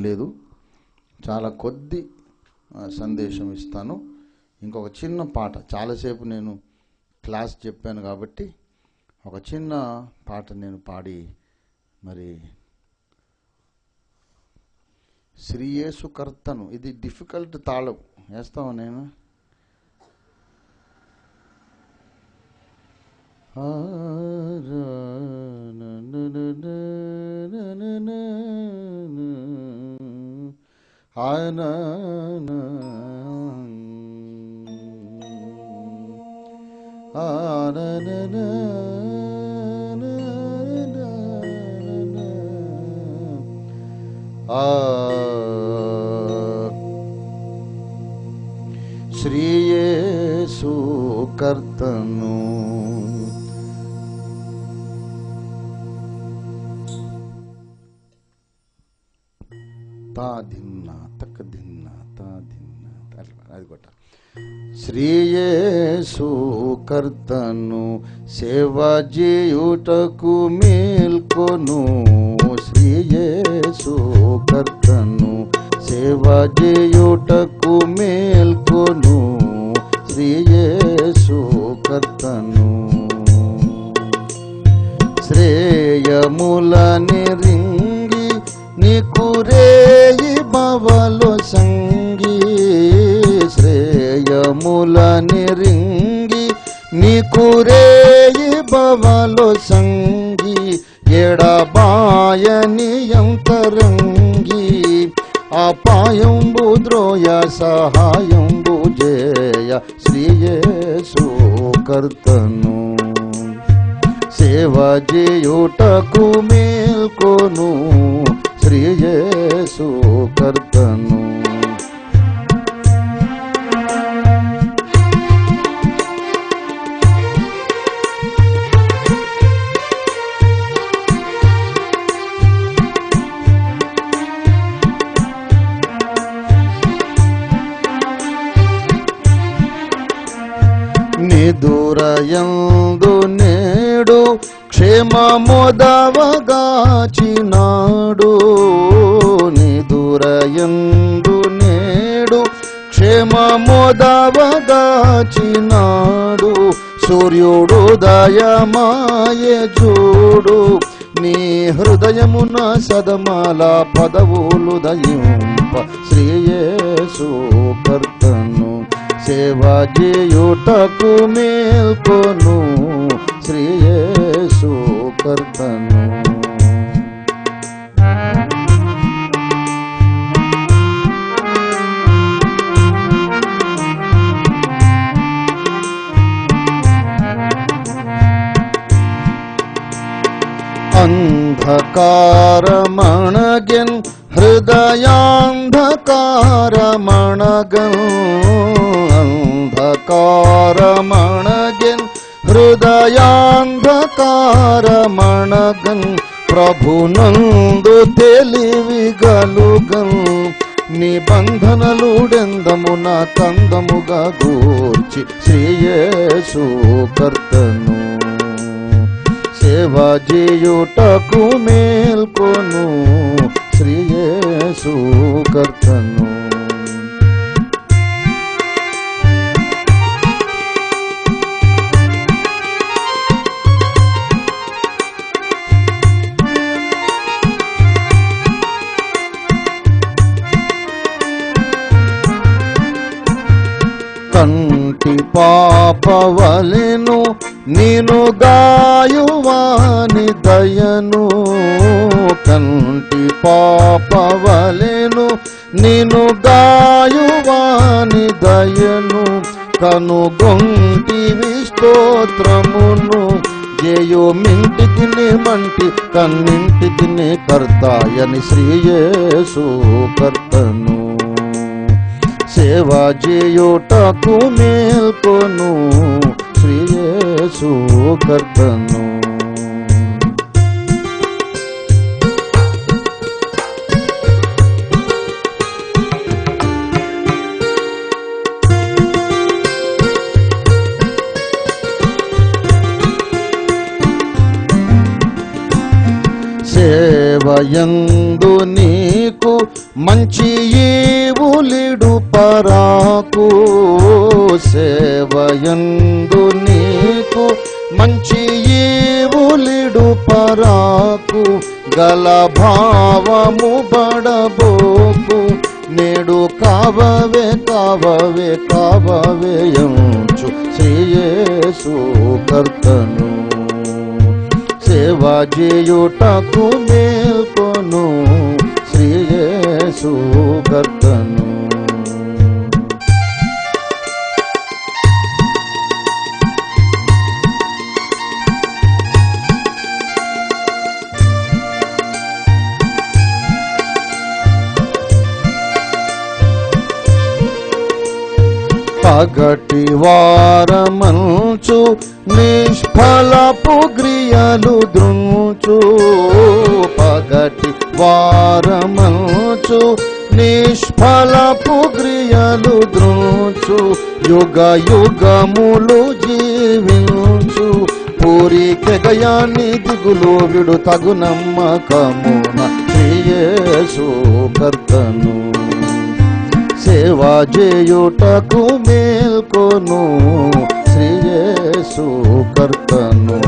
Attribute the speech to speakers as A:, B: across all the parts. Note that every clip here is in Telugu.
A: లేదు, చాలా కొద్ది సందేశం ఇస్తాను. ఇంకొక చిన్న పాట, చాలాసేపు నేను క్లాస్ చెప్పాను కాబట్టి ఒక చిన్న పాట నేను పాడి మరి శ్రీ యేసు కర్తను, ఇది డిఫికల్ట్ తాళం వేస్తావా నేను? శ్రీ యేసు కర్తను తా దిన్న తక్క దిన్న తా దిన్న అది కొట్ట. శ్రీ యేసు కర్తను సేవ చేయుటకు మేల్కొను, శ్రీ యేసు కర్తను సేవ చేయుటకు మేల్కొను, శ్రీ యేసు కర్తను శ్రేయములని రింగి నీకు రేయి బవలో సంగి, శ్రేయములని రింగి నీకు రేయి బవలో సంగి, ఎడబాయని అంతరంగి అపాయంబు ద్రోయ సహాయంబు జేయ, శ్రీ యేసు కర్తను సేవ చేయుటకు మేల్కొను, శ్రీ యేసు కర్తను నిదురయందు నేడు క్షేమమోదవగాచినాడు, నిదురయందు నేడు క్షేమమోదవగాచినాడు, సూర్యుడు దయమాయే చూడు, నీ హృదయమున సదమాల పదవులు దయింప, శ్రీ యేసు కర్తను సేవ చేయుటకు మేల్కొను, శ్రీ యేసు కర్తను అంధకారమణగన్ హృదయాంధకారమణగన్, అంధకారమణగన్ హృదయాంధకారమణగన్, ప్రభునందు తెలివిగలుగన్, నిబంధనలుడెందమున కందముగా గూర్చి, శ్రీ యేసు కర్తను సేవ చేయుటకు మేల్కొను, శ్రీ యేసు కర్తను కంటి పాపవలెను నేను గాయువాని దయను, కంటి పాపవలెను నేను గాయువాని దయను, కనుగొంటివి స్తోత్రమును, జయమింటికి మంటి కన్నింటికి కర్తాయని, శ్రీ యేసు కర్తను సేవ చేయుటకు మేల్కొను, శ్రీ యేసు కర్తను సేవయందు నీకు మంచి ఈవులిడు పరాకు సేవయందు నీకు మంచి ఈవులిడు పరాకు గల భావము బడబోకు నేడు కావవే కావవే కావవే యంచు శ్రీయేసు కర్తను సేవ చేయుటకు మేల్కొను శ్రీయేసు కర్తను పగటి వారమంచు నిష్ఫలపు క్రియలు ద్రుంచు పగటి వారమంచు నిష్ఫలపు క్రియలు ద్రుంచు యుగ యుగములు జీవించు పూరికెగయాన్ని దిగులు విడు తగు నమ్మకమున శ్రీయేసు కర్తను సేవ చేయుటకు మేల్కొను శ్రీయేసు కర్తను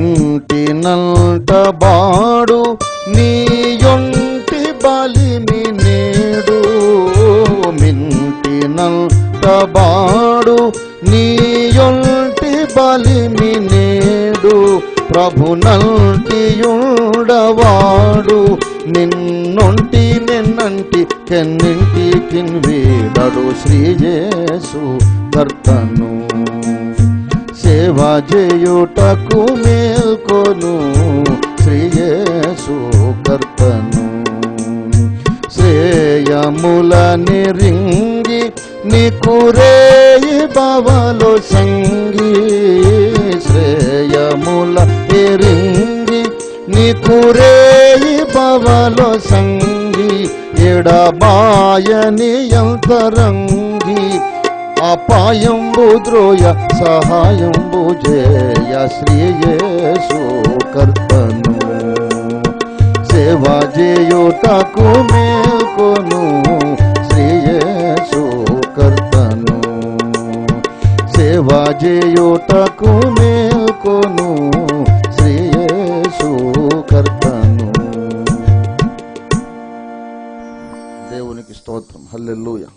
A: మింటినంట బాడు నీయొంటి బలిమి నేడు మింటినంట బాడు నీయొంటి బలిమి నేడు ప్రభునంటియుండవాడు నిన్నొంటి నిన్నంటి కెన్నింటికి వీడడు శ్రీయేసు కర్తను సేవ చేయుటకు మేల్కొను శ్రీయేసు కర్తను శ్రేయములని రింగి నికురేయి బవలో సంగి శ్రేయముల రింగి నికురేయి బవలో సంగి ఎడబాయని అంతరంగి అపాయంబు ద్రోయ సహాయంబు జయ శ్రీయేసు కర్తను సేవ చేయుటకు మేల్కొను శ్రీయేసు కర్తను సేవ చేయుటకు మేల్కొను శ్రీయేసు కర్తను. దేవునికి స్తోత్రం. హల్లెలూయా.